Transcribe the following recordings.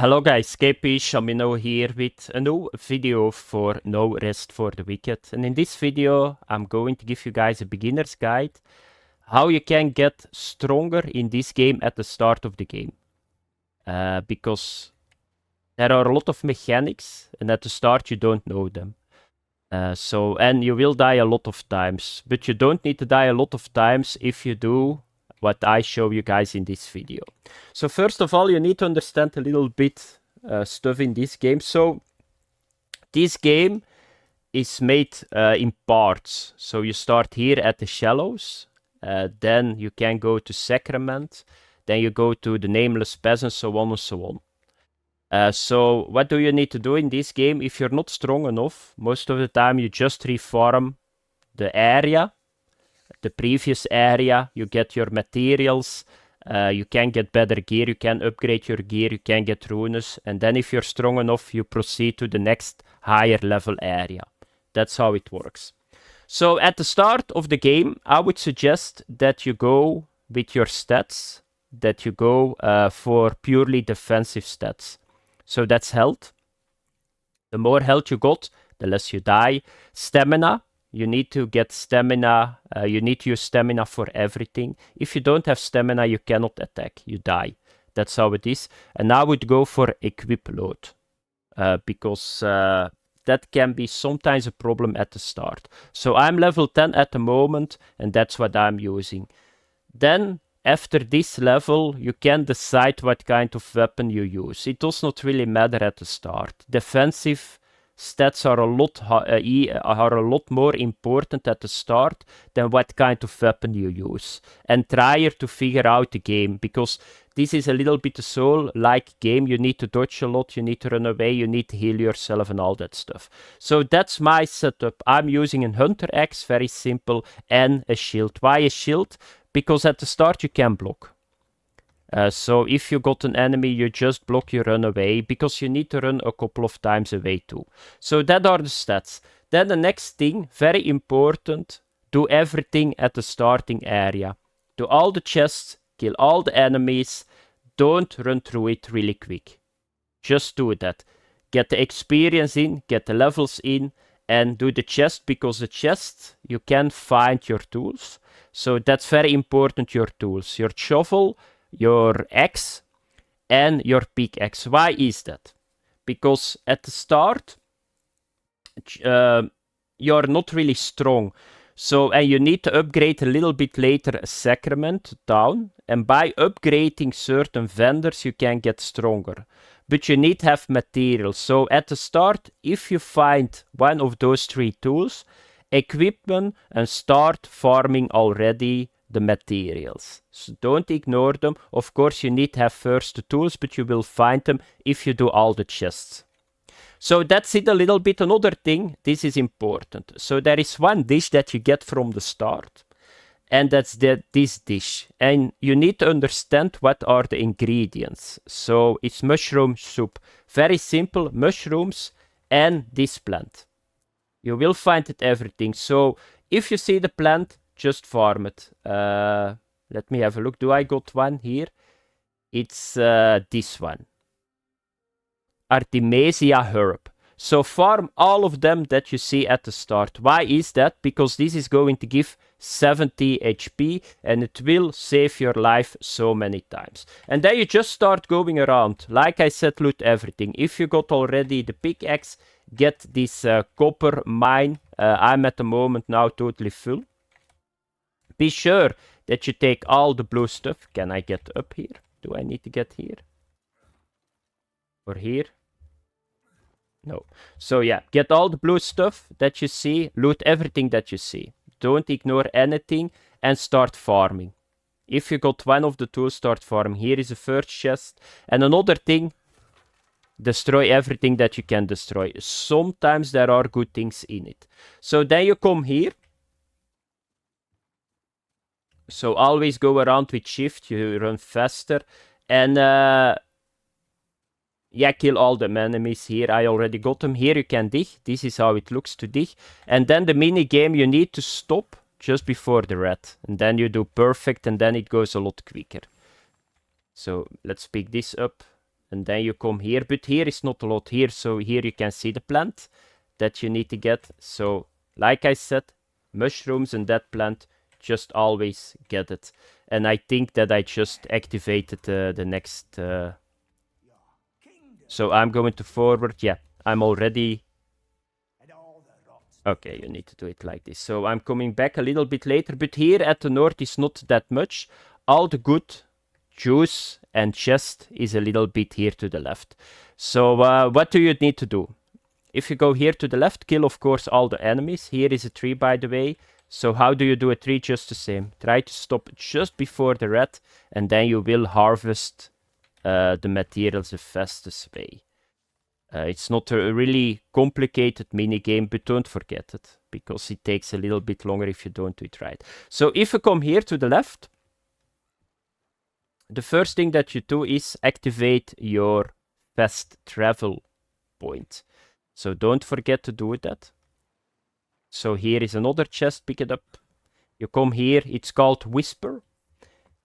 Hello guys, KP Shamino here with a new video for No Rest for the Wicked. And in this video, I'm going to give you guys a beginner's guide how you can get stronger in this game at the start of the game. Because there are a lot of mechanics and at the start you don't know them. And you will die a lot of times, but you don't need to die a lot of times if you do what I show you guys in this video. So first of all, you need to understand a little bit stuff in this game. So this game is made in parts. So you start here at the Shallows, then you can go to Sacrament, then you go to the Nameless Peasant, so on and so on. So what do you need to do in this game? If you're not strong enough, most of the time you just reform the area, the previous area, you get your materials, you can get better gear, you can upgrade your gear, you can get runes, and then if you're strong enough, you proceed to the next higher level area. That's how it works. So at the start of the game, I would suggest that you go with your stats, that you go for purely defensive stats. So that's health. The more health you got, the less you die. Stamina. You need to get stamina, you need to use stamina for everything. If you don't have stamina, you cannot attack, you die. That's how it is. And I would go for equip load, because that can be sometimes a problem at the start. So I'm level 10 at the moment, and that's what I'm using. Then, after this level, you can decide what kind of weapon you use. It does not really matter at the start. Defensive stats are a lot more important at the start than what kind of weapon you use. And try to figure out the game, because this is a little bit a soul-like game. You need to dodge a lot, you need to run away, you need to heal yourself and all that stuff. So that's my setup. I'm using a Hunter Axe, very simple, and a shield. Why a shield? Because at the start you can block. So if you got an enemy, you just block, you run away, because you need to run a couple of times away too. So that are the stats. Then the next thing, very important, do everything at the starting area. Do all the chests, kill all the enemies, don't run through it really quick. Just do that. Get the experience in, get the levels in, and do the chest, because the chest, you can find your tools. So that's very important, your tools. Your shovel, your axe, and your pickaxe. Why is that? Because at the start, you're not really strong. So, and you need to upgrade a little bit later a sacrament down. And by upgrading certain vendors, you can get stronger. But you need to have materials. So at the start, if you find one of those three tools, equip them and start farming already the materials. So don't ignore them. Of course, you need to have first the tools, but you will find them if you do all the chests. So that's it a little bit. Another thing, this is important. So there is one dish that you get from the start, and that's this dish. And you need to understand what are the ingredients. So it's mushroom soup. Very simple, mushrooms and this plant. You will find it everything. So if you see the plant, just farm it. Let me have a look. Do I got one here? It's this one. Artemisia herb. So farm all of them that you see at the start. Why is that? Because this is going to give 70 HP and it will save your life so many times. And then you just start going around. Like I said, loot everything. If you got already the pickaxe, get this copper mine. I'm at the moment now totally full. Be sure that you take all the blue stuff. Can I get up here? Do I need to get here? Or here? No. So yeah, get all the blue stuff that you see. Loot everything that you see. Don't ignore anything and start farming. If you got one of the tools, start farming. Here is the first chest. And another thing, destroy everything that you can destroy. Sometimes there are good things in it. So then you come here. So always go around with shift, you run faster. And yeah, kill all the enemies here. I already got them. Here you can dig. This is how it looks to dig. And then the mini game, you need to stop just before the red. And then you do perfect and then it goes a lot quicker. So let's pick this up. And then you come here, but here is not a lot here. So here you can see the plant that you need to get. So like I said, mushrooms and that plant, just always get it. And I think that I just activated the next... So I'm going to forward. Yeah, I'm already... Okay, you need to do it like this. So I'm coming back a little bit later, but here at the north is not that much. All the good juice and chest is a little bit here to the left. So what do you need to do? If you go here to the left, kill of course all the enemies. Here is a tree, by the way. So how do you do a tree? Just the same. Try to stop just before the red, and then you will harvest the materials the fastest way. It's not a really complicated mini game, but don't forget it, because it takes a little bit longer if you don't do it right. So if you come here to the left, the first thing that you do is activate your fast travel point. So don't forget to do that. So here is another chest, pick it up. You come here, it's called Whisper,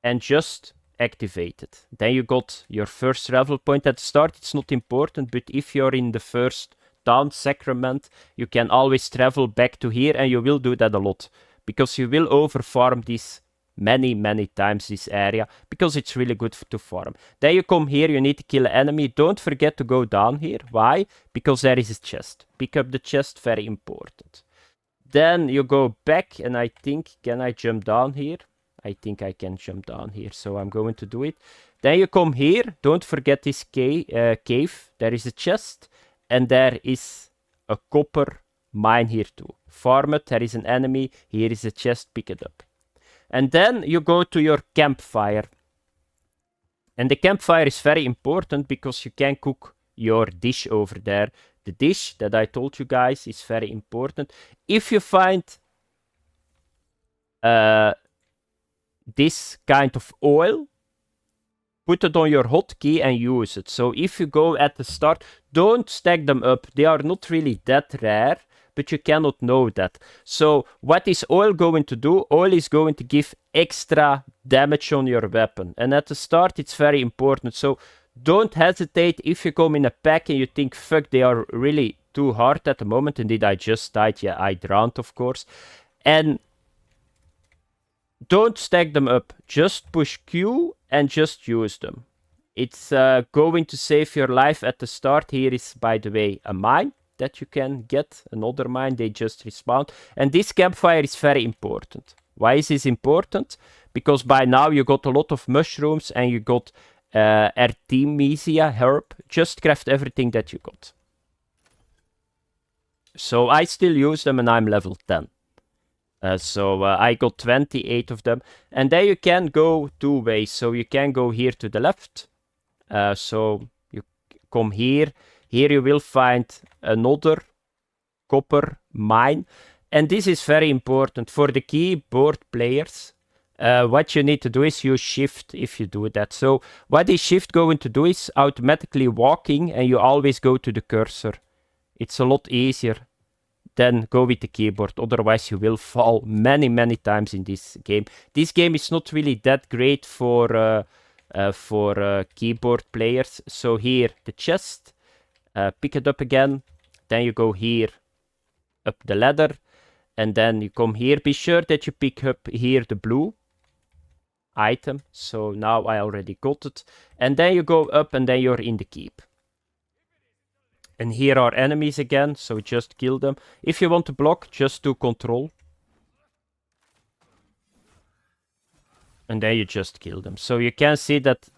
and just activate it. Then you got your first travel point. At the start it's not important, but if you're in the first town sacrament, you can always travel back to here, and you will do that a lot, because you will overfarm this many times, this area, because it's really good to farm. Then you come here, you need to kill an enemy. Don't forget to go down here. Why? Because there is a chest. Pick up the chest, very important. Then you go back, and I think, can I jump down here? I think I can jump down here, so I'm going to do it. Then you come here, don't forget this cave. There is a chest, and there is a copper mine here too. Farm it, there is an enemy, here is a chest, pick it up. And then you go to your campfire. And the campfire is very important, because you can cook your dish over there. The dish that I told you guys is very important. If you find this kind of oil, put it on your hotkey and use it. So if you go at the start, don't stack them up. They are not really that rare, but you cannot know that. So what is oil going to do? Oil is going to give extra damage on your weapon. And at the start, it's very important. So don't hesitate if you come in a pack and you think, fuck, they are really too hard at the moment. And did I just die? Yeah, I drowned, of course. And don't stack them up. Just push Q and just use them. It's going to save your life at the start. Here is, by the way, a mine that you can get. Another mine, they just respawn. And this campfire is very important. Why is this important? Because by now you got a lot of mushrooms and you got Artemisia herb. Just craft everything that you got. So I still use them, and I'm level 10. So I got 28 of them. And then you can go two ways. So you can go here to the left. So you come here. Here you will find another copper mine. And this is very important for the keyboard players. What you need to do is use shift if you do that. So what is shift going to do is automatically walking, and you always go to the cursor. It's a lot easier than go with the keyboard. Otherwise you will fall many times in this game. This game is not really that great for keyboard players. So here, the chest, pick it up again. Then you go here, up the ladder. And then you come here. Be sure that you pick up here the blue item. So now I already got it. And then you go up, and then you're in the keep. And here are enemies again, so just kill them. If you want to block, just do control. And then you just kill them. So you can see that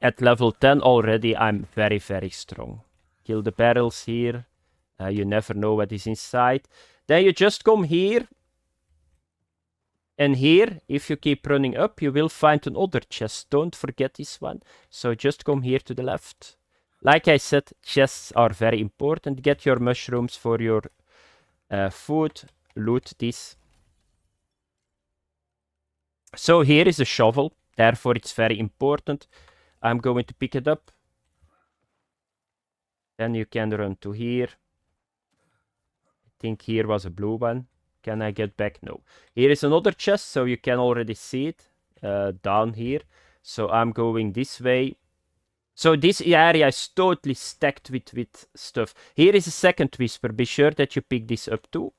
at level 10 already, I'm very strong. Kill the barrels here. You never know what is inside. Then you just come here. And here, if you keep running up, you will find another chest. Don't forget this one. So just come here to the left. Like I said, chests are very important. Get your mushrooms for your food. Loot this. So here is a shovel. Therefore, it's very important. I'm going to pick it up. Then you can run to here. I think here was a blue one. Can I get back? No. Here is another chest, so you can already see it down here. So I'm going this way. So this area is totally stacked with stuff. Here is a second whisper. Be sure that you pick this up too,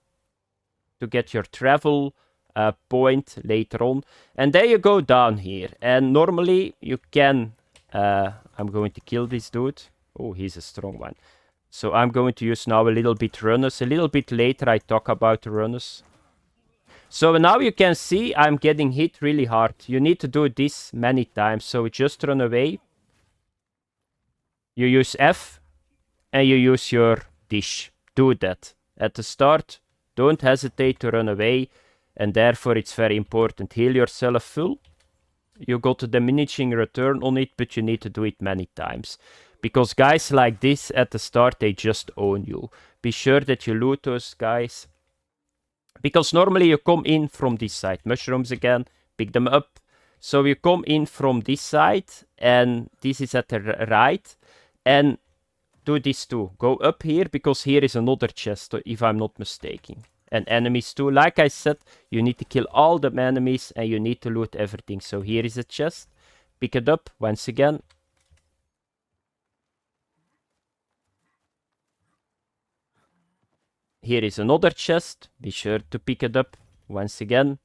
to get your travel point later on. And there you go down here. And normally you can... I'm going to kill this dude. Oh, he's a strong one. So I'm going to use now a little bit runners. A little bit later I talk about the runners. So now you can see I'm getting hit really hard. You need to do this many times. So just run away. You use F and you use your dish. Do that. At the start, don't hesitate to run away. And therefore it's very important. Heal yourself full. You got a diminishing return on it, but you need to do it many times. Because guys like this at the start, they just own you. Be sure that you loot those guys. Because normally you come in from this side. Mushrooms again, pick them up. So you come in from this side, and this is at the right. And do this too. Go up here, because here is another chest, if I'm not mistaken. And enemies too. Like I said, you need to kill all the enemies, and you need to loot everything. So here is a chest. Pick it up once again. Here is another chest. Be sure to pick it up once again.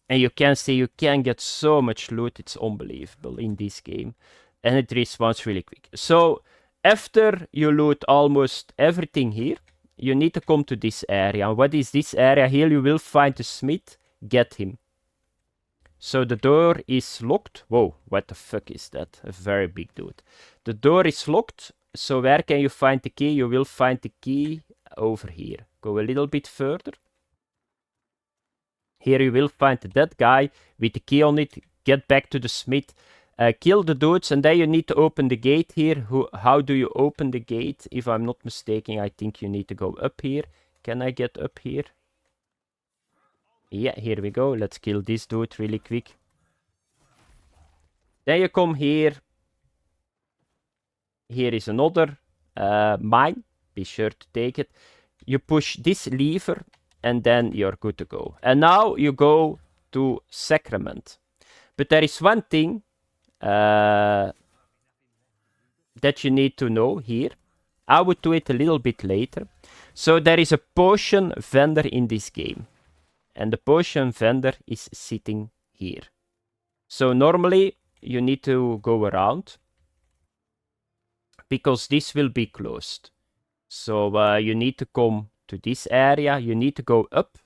And you can see you can get so much loot. It's unbelievable in this game. And it respawns really quick. So after you loot almost everything here, you need to come to this area. And what is this area? Here you will find the smith. Get him. So the door is locked. Whoa, what the fuck is that? A very big dude. The door is locked. So where can you find the key? You will find the key over here. Go a little bit further. Here you will find that guy with the key on it. Get back to the smith. Kill the dudes, and then you need to open the gate here. How do you open the gate? If I'm not mistaken, I think you need to go up here. Can I get up here? Yeah, here we go. Let's kill this dude really quick. Then you come here. Here is another mine. Be sure to take it. You push this lever, and then you're good to go. And now you go to sacrament. But there is one thing that you need to know here. I would do it a little bit later. So there is a potion vendor in this game. And the potion vendor is sitting here. So normally you need to go around, because this will be closed. So you need to come to this area. You need to go up.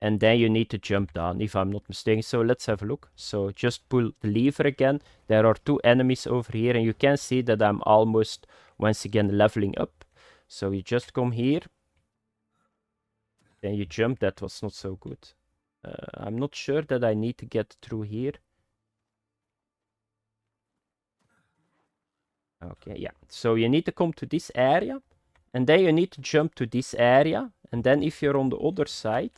And then you need to jump down, if I'm not mistaken. So let's have a look. So just pull the lever again. There are two enemies over here. And you can see that I'm almost, once again, leveling up. So you just come here. Then you jump. That was not so good. I'm not sure that I need to get through here. Okay, yeah. So you need to come to this area. And then you need to jump to this area. And then if you're on the other side...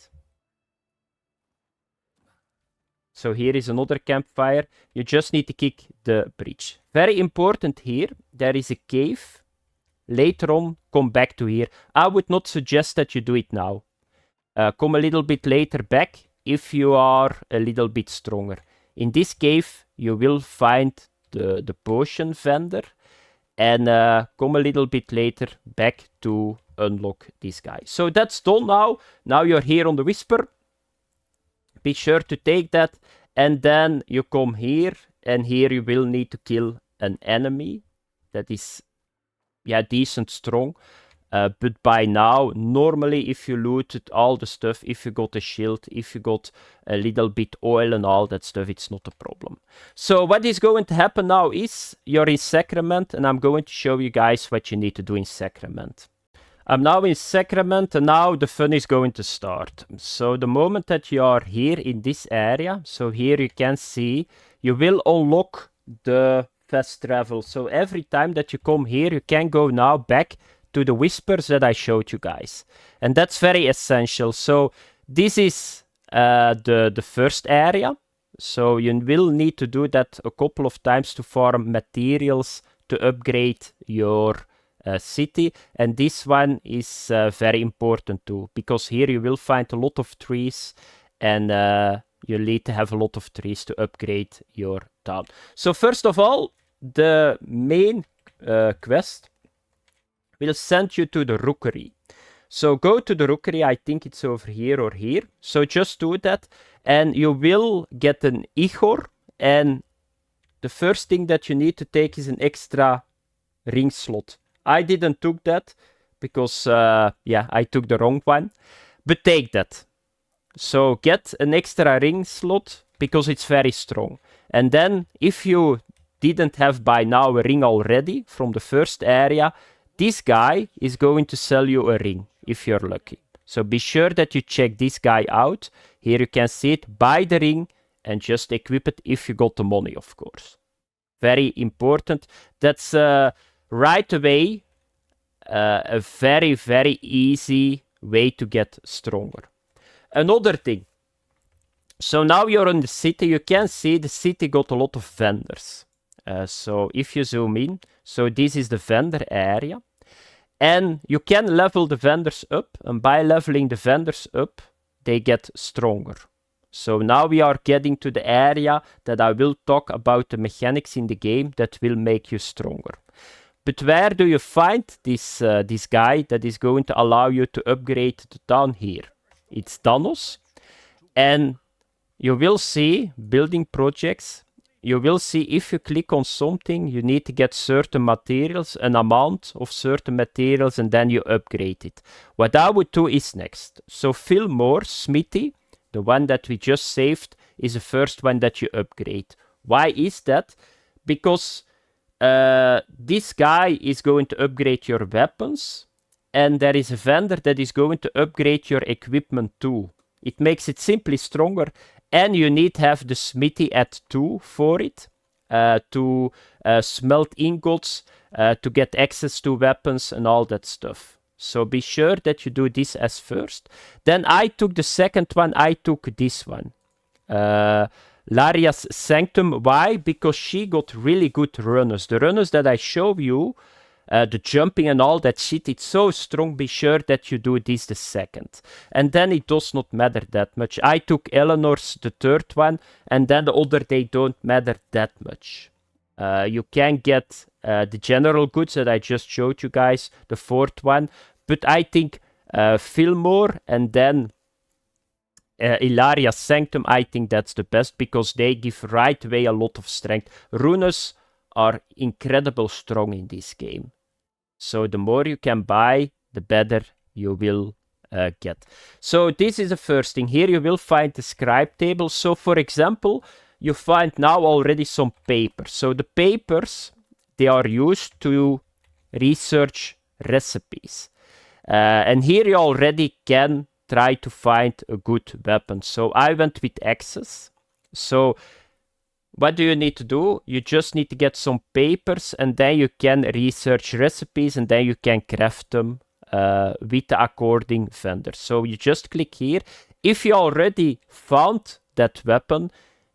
So here is another campfire. You just need to kick the bridge. Very important here. There is a cave. Later on, come back to here. I would not suggest that you do it now. Come a little bit later back if you are a little bit stronger. In this cave, you will find the potion vendor. And come a little bit later back to unlock this guy. So that's done now. Now you're here on the Whisper. Be sure to take that, and then you come here, and here you will need to kill an enemy that is, yeah, decent strong. But by now, normally if you looted all the stuff, if you got a shield, if you got a little bit oil and all that stuff, it's not a problem. So what is going to happen now is, you're in Sacrament, and I'm going to show you guys what you need to do in Sacrament. I'm now in Sacrament, and now the fun is going to start. So the moment that you are here in this area, so here you can see, you will unlock the fast travel. So every time that you come here, you can go now back to the whispers that I showed you guys. And that's very essential. So this is the first area. So you will need to do that a couple of times to farm materials to upgrade your city. And this one is very important too, because here you will find a lot of trees, and you need to have a lot of trees to upgrade your town. So first of all, the main quest will send you to the rookery. So go to the rookery, I think it's over here or here. So just do that, and you will get an ichor, and the first thing that you need to take is an extra ring slot. I didn't took that, because, yeah, I took the wrong one. But take that. So get an extra ring slot, because it's very strong. And then, if you didn't have by now a ring already from the first area, this guy is going to sell you a ring, if you're lucky. So be sure that you check this guy out. Here you can see it, buy the ring, and just equip it if you got the money, of course. Very important. That's right away a very, very easy way to get stronger. Another thing. So now you're in the city. You can see the city got a lot of vendors. So if you zoom in, so this is the vendor area. And you can level the vendors up. And by leveling the vendors up, they get stronger. So now we are getting to the area that I will talk about the mechanics in the game that will make you stronger. But where do you find this guy that is going to allow you to upgrade the town here? It's Danos. And you will see building projects. You will see if you click on something, you need to get certain materials, an amount of certain materials, and then you upgrade it. What I would do is next. So Fillmore, Smithy, the one that we just saved, is the first one that you upgrade. Why is that? Because this guy is going to upgrade your weapons, and there is a vendor that is going to upgrade your equipment too. It makes it simply stronger, and you need to have the smithy at 2 for it, to smelt ingots, to get access to weapons and all that stuff. So be sure that you do this as first. Then I took the second one, I took this one. Laria's Sanctum. Why? Because she got really good runners. The runners that I show you, the jumping and all that shit, it's so strong. Be sure that you do this the second. And then it does not matter that much. I took Eleanor's, the third one, and then the other, they don't matter that much. You can get the general goods that I just showed you guys, the fourth one. But I think Fillmore and then Ilaria's Sanctum, I think that's the best, because they give right away a lot of strength. Runes are incredible strong in this game. So the more you can buy, the better you will get. So this is the first thing. Here you will find the scribe table. So for example, you find now already some papers. So the papers, they are used to research recipes. And here you already can try to find a good weapon. So I went with axes. So what do you need to do? You just need to get some papers, and then you can research recipes, and then you can craft them with the according vendor. So you just click here. If you already found that weapon,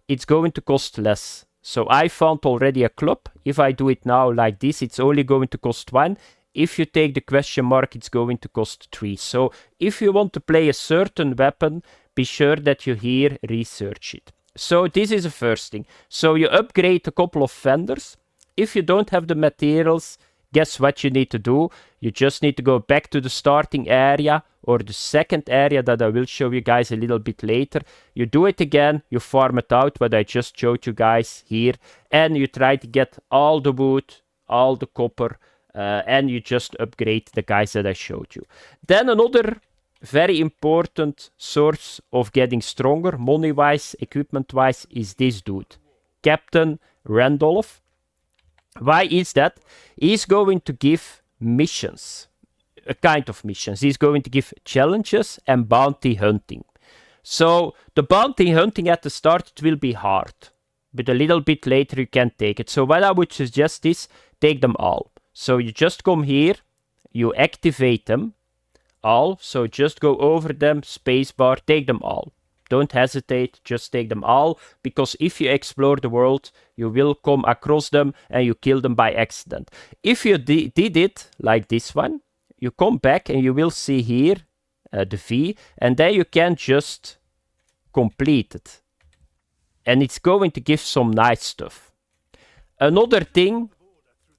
it's going to cost less. So I found already a club. If I do it now like this, it's only going to cost 1. If you take the question mark, it's going to cost 3. So if you want to play a certain weapon, be sure that you here research it. So this is the first thing. So you upgrade a couple of vendors. If you don't have the materials, guess what you need to do? You just need to go back to the starting area, or the second area that I will show you guys a little bit later. You do it again, you farm it out, what I just showed you guys here, and you try to get all the wood, all the copper, and you just upgrade the guys that I showed you. Then another very important source of getting stronger, money-wise, equipment-wise, is this dude, Captain Randolph. Why is that? He's going to give missions, a kind of missions. He's going to give challenges and bounty hunting. So the bounty hunting at the start, it will be hard, but a little bit later you can take it. So what I would suggest is take them all. So you just come here, you activate them all. So just go over them, spacebar, take them all. Don't hesitate, just take them all, because if you explore the world, you will come across them and you kill them by accident. If you did it like this one, you come back and you will see here the V, and then you can just complete it. and it's going to give some nice stuff. Another thing,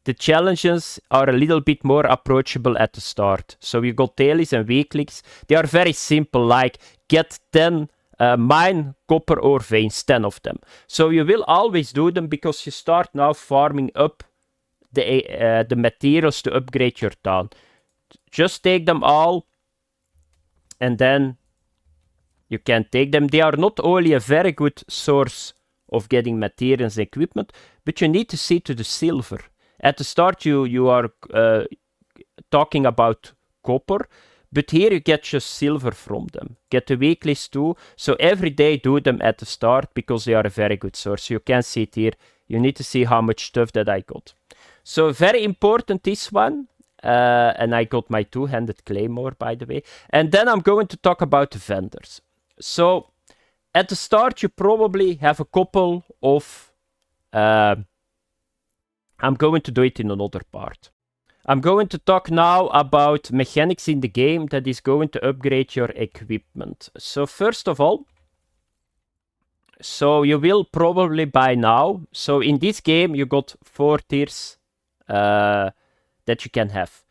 the challenges are a little bit more approachable at the start. So you got dailies and weeklies. They are very simple, like get 10 mine copper ore veins, 10 of them. So you will always do them because you start now farming up the materials to upgrade your town. Just take them all, and then you can take them. They are not only a very good source of getting materials and equipment, but you need to see to the silver. At the start, you are talking about copper, but here you get just silver from them. Get the weeklies too, so every day do them at the start, because they are a very good source. You can see it here. You need to see how much stuff that I got. So very important, this one. And I got my two-handed claymore, by the way. And then I'm going to talk about the vendors. So at the start, you probably have a couple of... I'm going to do it in another part. I'm going to talk now about mechanics in the game that is going to upgrade your equipment. So first of all, so you will probably by now, so in this game you got 4 tiers that you can have.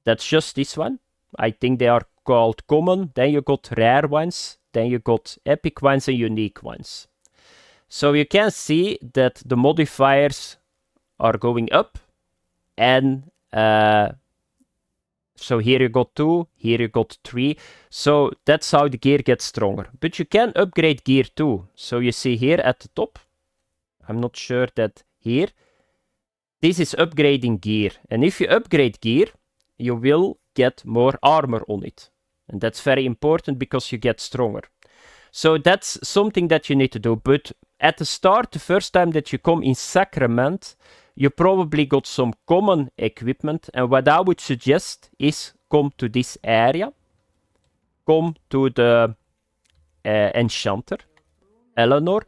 That's just this one. I think they are called common. Then you got rare ones. Then you got epic ones and unique ones. So you can see that the modifiers are going up, and so here you got 2, here you got 3. So that's how the gear gets stronger. But you can upgrade gear too. So you see here at the top, I'm not sure that here, this is upgrading gear. And if you upgrade gear, you will get more armor on it. And that's very important because you get stronger. So that's something that you need to do. But at the start, the first time that you come in Sacrament, you probably got some common equipment, and what I would suggest is come to this area, come to the Enchanter, Eleanor.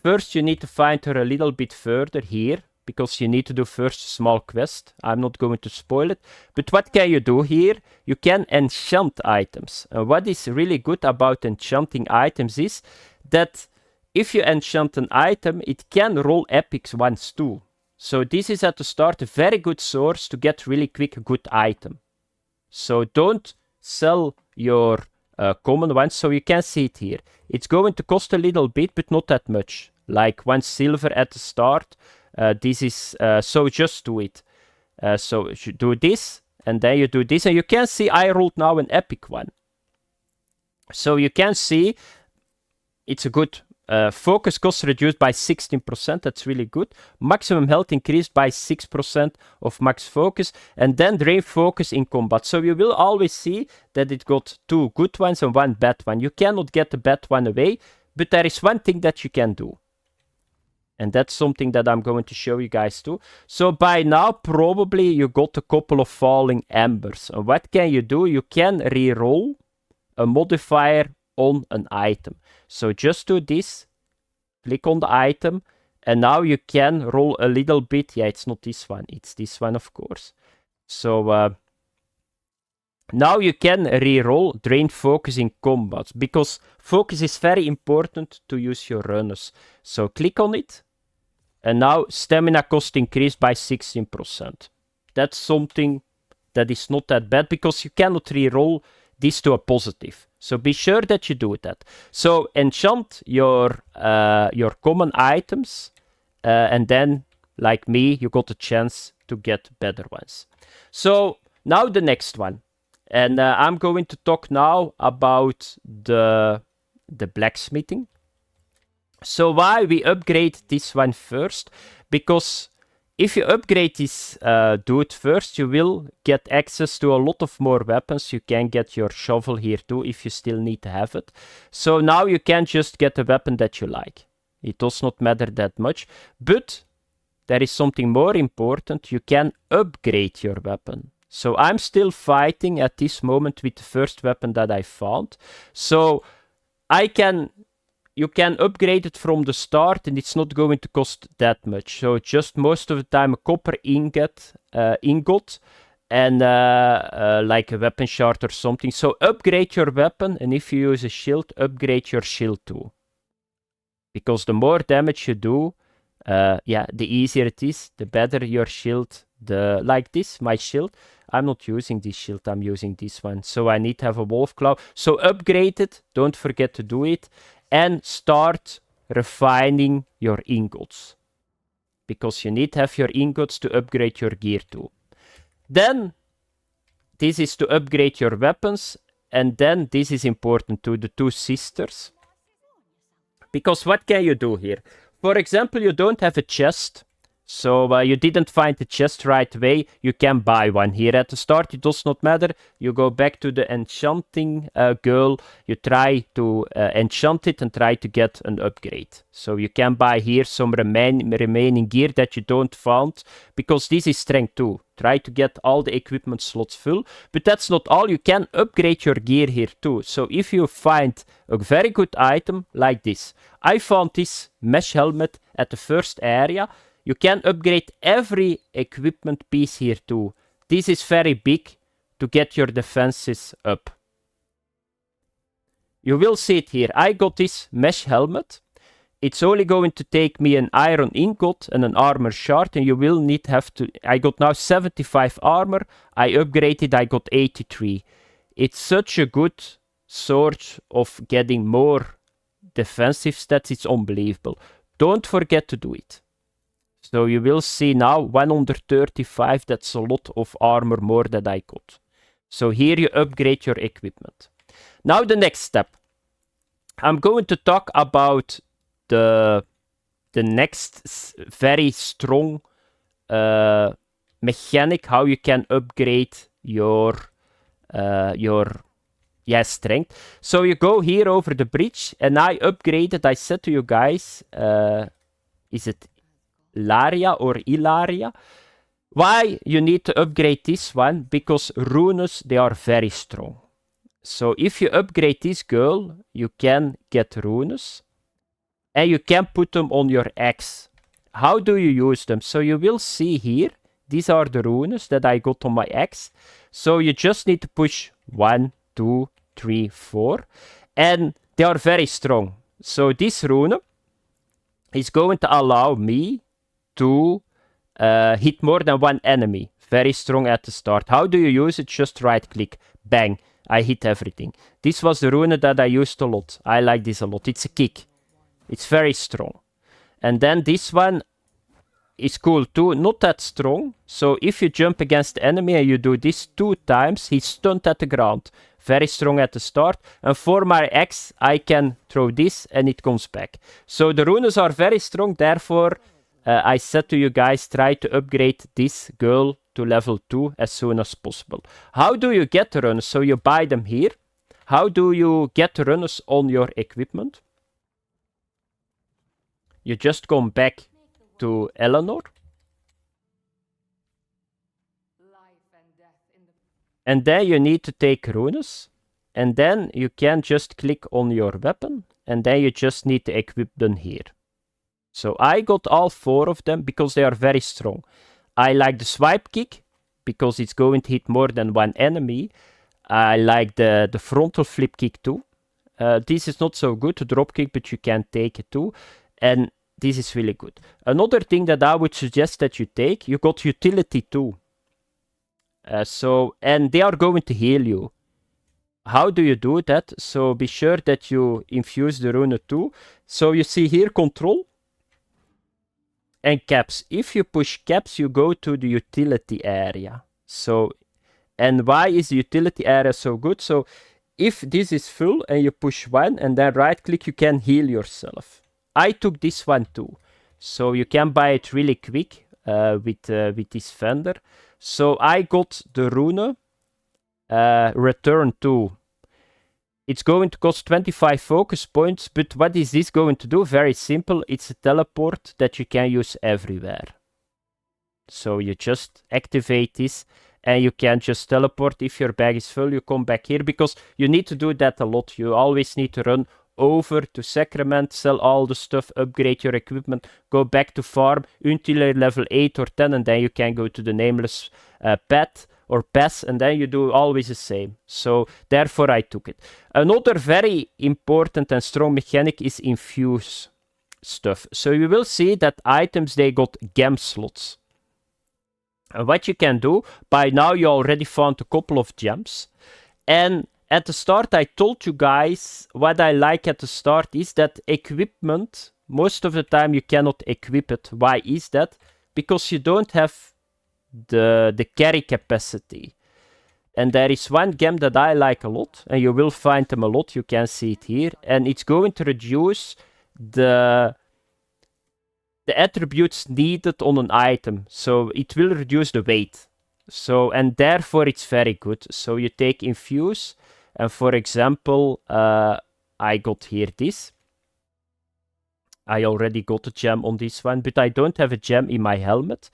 First you need to find her a little bit further here, because you need to do first a small quest. I'm not going to spoil it, but what can you do here? You can enchant items, and what is really good about enchanting items is that if you enchant an item, it can roll epics once too. So this is at the start a very good source to get really quick a good item. So don't sell your common ones. So you can see it here. It's going to cost a little bit, but not that much. Like 1 silver at the start. This is, so just do it. So you do this, and then you do this. And you can see I rolled now an epic one. So you can see it's a good... focus cost reduced by 16%, that's really good. Maximum health increased by 6% of max focus, and then drain focus in combat. So you will always see that it got 2 good ones and 1 bad one. You cannot get the bad one away, but there is one thing that you can do. And that's something that I'm going to show you guys too. So by now, probably you got a couple of falling embers. And what can you do? You can re-roll a modifier on an item. So just do this, click on the item, and now you can roll a little bit. Yeah, it's not this one, it's this one, of course. So now you can re-roll drain focus in combat, because focus is very important to use your runners. So click on it, and now stamina cost increased by 16%. That's something that is not that bad, because you cannot re-roll this to a positive. So be sure that you do that. So enchant your common items, and then, like me, you got a chance to get better ones. So now the next one. And I'm going to talk now about the blacksmithing. So why we upgrade this one first? Because if you upgrade this dude first, you will get access to a lot of more weapons. You can get your shovel here too, if you still need to have it. So now you can just get a weapon that you like. It does not matter that much. But there is something more important. You can upgrade your weapon. So I'm still fighting at this moment with the first weapon that I found. So you can upgrade it from the start, and it's not going to cost that much. So just most of the time a copper ingot, and like a weapon shard or something. So upgrade your weapon, and if you use a shield, upgrade your shield too. Because the more damage you do, yeah, the easier it is, the better your shield. Like this, my shield. I'm not using this shield, I'm using this one. So I need to have a wolf claw. So upgrade it, don't forget to do it. And start refining your ingots. Because you need to have your ingots to upgrade your gear too. Then, this is to upgrade your weapons. And then, this is important too, the two sisters. Because what can you do here? For example, you don't have a chest. So you didn't find the chest right away. You can buy one here at the start. It does not matter. You go back to the enchanting girl. You try to enchant it and try to get an upgrade. So you can buy here some remaining gear that you don't found. Because this is strength 2. Try to get all the equipment slots full. But that's not all. You can upgrade your gear here too. So if you find a very good item like this. I found this mesh helmet at the first area. You can upgrade every equipment piece here too. This is very big to get your defenses up. You will see it here. I got this mesh helmet. It's only going to take me an iron ingot and an armor shard, and you will need to have to... I got now 75 armor. I upgraded, I got 83. It's such a good source of getting more defensive stats. It's unbelievable. Don't forget to do it. So you will see now 135, that's a lot of armor more that I got. So here you upgrade your equipment. Now the next step. I'm going to talk about the next very strong mechanic, how you can upgrade your strength. So you go here over the bridge, and I upgraded, I said to you guys, is it Laria or Ilaria? Why you need to upgrade this one? Because runes, they are very strong. So if you upgrade this girl, you can get runes. And you can put them on your axe. How do you use them? So you will see here, these are the runes that I got on my axe. So you just need to push 1, 2, 3, 4. And they are very strong. So this rune is going to allow me to hit more than one enemy. Very strong at the start. How do you use it? Just right click. Bang. I hit everything. This was the rune that I used a lot. I like this a lot. It's a kick. It's very strong. And then this one is cool too. Not that strong. So if you jump against the enemy and you do this 2 times, he's stunned at the ground. Very strong at the start. And for my axe, I can throw this and it comes back. So the runes are very strong. Therefore, I said to you guys, try to upgrade this girl to level 2 as soon as possible. How do you get the runes? So you buy them here. How do you get the runes on your equipment? You just come back to Eleanor. And then you need to take runes. And then you can just click on your weapon. And then you just need to equip them here. So I got all 4 of them because they are very strong. I like the swipe kick because it's going to hit more than one enemy. I like the frontal flip kick too. This is not so good, the drop kick, but you can take it too. And this is really good. Another thing that I would suggest that you take, you got utility too. And they are going to heal you. How do you do that? So be sure that you infuse the rune too. So you see here control and caps. If you push caps, you go to the utility area. So, and why is the utility area so good? So if this is full and you push 1 and then right click, you can heal yourself. I took this one too. So you can buy it really quick with this vendor. So I got the rune return 2. It's going to cost 25 focus points, but what is this going to do? Very simple. It's a teleport that you can use everywhere. So you just activate this and you can just teleport. If your bag is full, you come back here because you need to do that a lot. You always need to run over to Sacrament, sell all the stuff, upgrade your equipment, go back to farm until you're level 8 or 10, and then you can go to the nameless pet or pass, and then you do always the same. So therefore I took it. Another very important and strong mechanic is infuse. stuff. So you will see that items, they got gem slots. And what you can do, by now you already found a couple of gems. And at the start I told you guys, what I like at the start is that equipment, most of the time you cannot equip it. Why is that? Because you don't have the carry capacity. And there is one gem that I like a lot, and you will find them a lot, you can see it here. And it's going to reduce the attributes needed on an item. So it will reduce the weight. So, and therefore it's very good. So you take infuse, and for example, I got here this. I already got a gem on this one, but I don't have a gem in my helmet.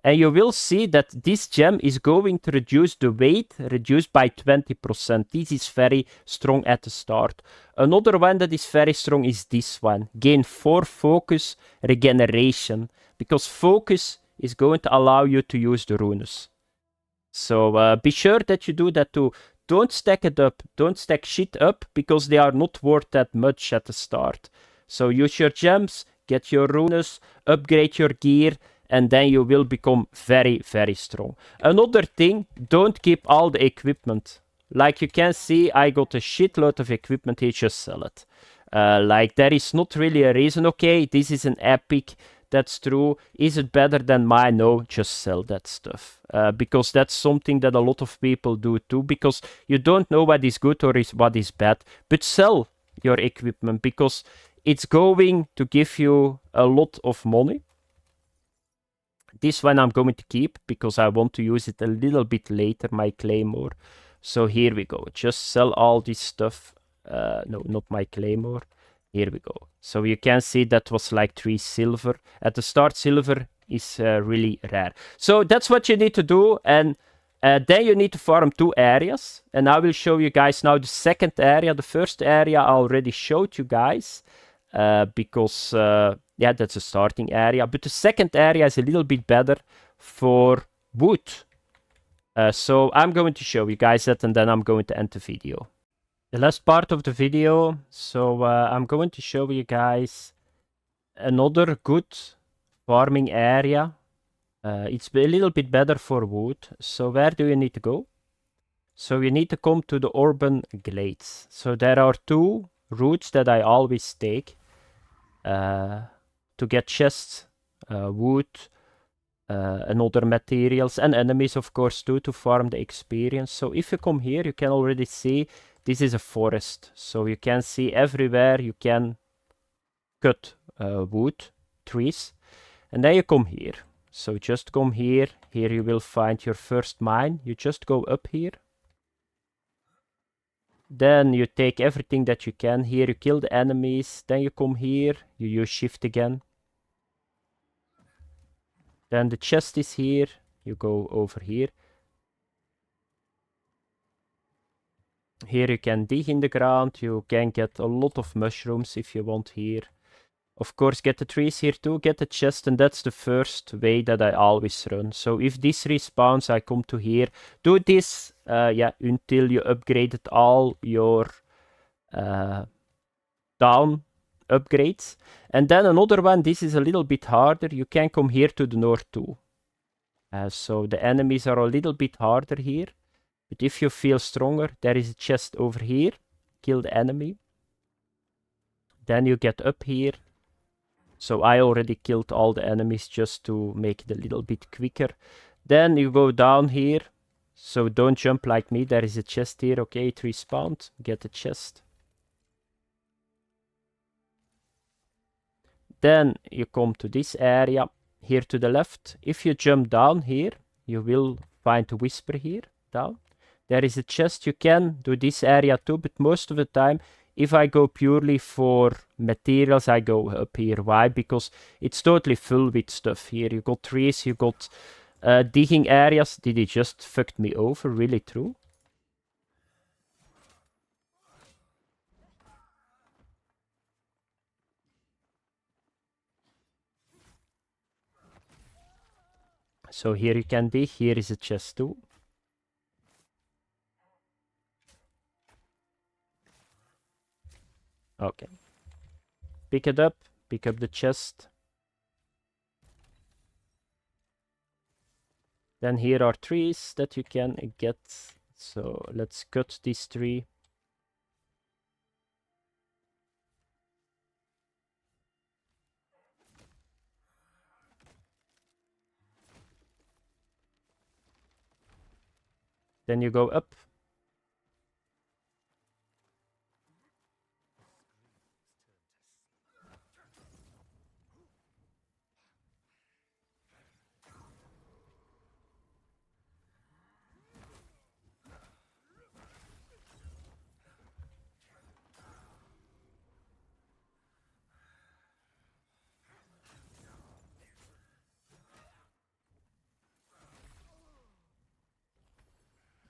And you will see that this gem is going to reduce the weight, reduced by 20%. This is very strong at the start. Another one that is very strong is this one. Gain 4 focus regeneration. Because focus is going to allow you to use the runes. So be sure that you do that too. Don't stack it up. Don't stack shit up, because they are not worth that much at the start. So use your gems, get your runes, upgrade your gear, and then you will become very, very strong. Another thing, don't keep all the equipment. Like you can see, I got a shitload of equipment here, just sell it. Like, there is not really a reason. Okay, this is an epic, that's true. Is it better than mine? No, just sell that stuff. Because that's something that a lot of people do too, because you don't know what is good or what is bad. But sell your equipment, because it's going to give you a lot of money. This one I'm going to keep, because I want to use it a little bit later, my claymore. So here we go. Just sell all this stuff. No, not my claymore. Here we go. So you can see that was like 3 silver. At the start, silver is really rare. So that's what you need to do. And then you need to farm 2 areas. And I will show you guys now the second area. The first area I already showed you guys. Because yeah, that's a starting area. But the second area is a little bit better for wood. So I'm going to show you guys that, and then I'm going to end the video. The last part of the video. So I'm going to show you guys another good farming area. It's a little bit better for wood. So where do you need to go? So you need to come to the urban glades. So there are 2 routes that I always take. To get chests, wood, and other materials, and enemies of course too, to farm the experience. So if you come here, you can already see this is a forest. So you can see everywhere you can cut wood, trees, and then you come here. So just come here. Here you will find your first mine. You just go up here. Then you take everything that you can. Here you kill the enemies. Then you come here. You use shift again. Then the chest is here. You go over here. Here you can dig in the ground. You can get a lot of mushrooms if you want here. Of course, get the trees here too. Get the chest, and that's the first way that I always run. So if this respawns, I come to here. Do this, yeah, until you upgraded all your down upgrades. And then another one, this is a little bit harder. You can come here to the north too. So the enemies are a little bit harder here. But if you feel stronger, there is a chest over here. Kill the enemy. Then you get up here. So I already killed all the enemies just to make it a little bit quicker. Then you go down here. So don't jump like me. There is a chest here. Okay, it respawned. Get the chest. Then you come to this area. Here to the left. If you jump down here, you will find a whisper here. Down. There is a chest. You can do this area too. But most of the time, if I go purely for materials, I go up here. Why? Because it's totally full with stuff here. You got trees, you got digging areas. Did he just fucked me over? Really true? So here you can dig. Here is a chest too. Okay. Pick it up. Pick up the chest. Then here are trees that you can get. So let's cut this tree. Then you go up.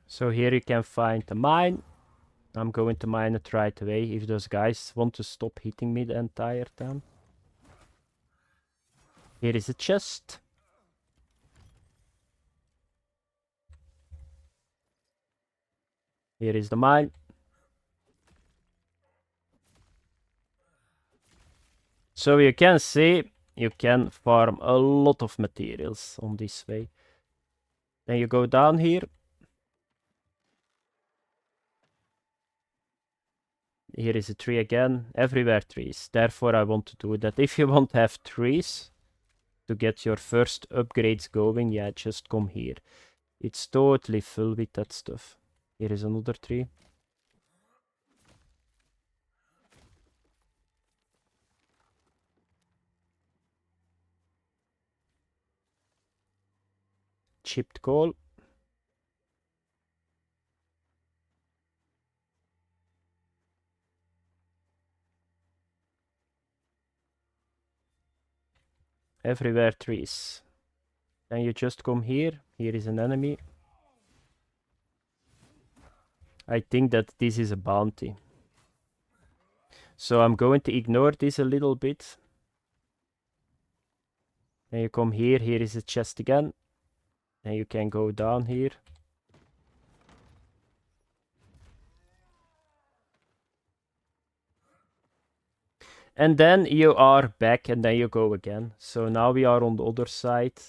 So here you can find the mine. I'm going to mine it right away if those guys want to stop hitting me the entire time. Here is a chest. Here is the mine. So you can see, you can farm a lot of materials on this way. Then you go down here. Here is a tree again. Everywhere trees. Therefore I want to do that. If you want to have trees to get your first upgrades going, yeah, just come here. It's totally full with that stuff. Here is another tree. Chipped coal. Everywhere trees. Then you just come here. Here is an enemy. I think that this is a bounty. So I'm going to ignore this a little bit. Then you come here. Here is a chest again. Then you can go down here. And then you are back and then you go again. So now we are on the other side.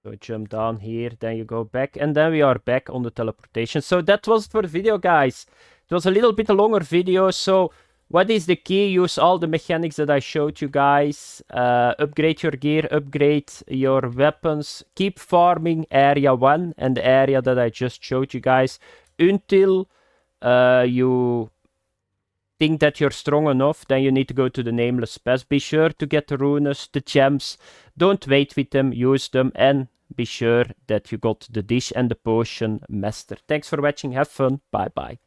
So jump down here, then you go back, and then we are back on the teleportation. So that was it for the video, guys. It was a little bit a longer video. So what is the key? Use all the mechanics that I showed you guys. Upgrade your gear, upgrade your weapons. Keep farming area 1 and the area that I just showed you guys until you think that you're strong enough. Then you need to go to the Nameless Pass. Be sure to get the runes, the gems. Don't wait with them, use them, and be sure that you got the dish and the potion master. Thanks for watching, have fun, bye bye.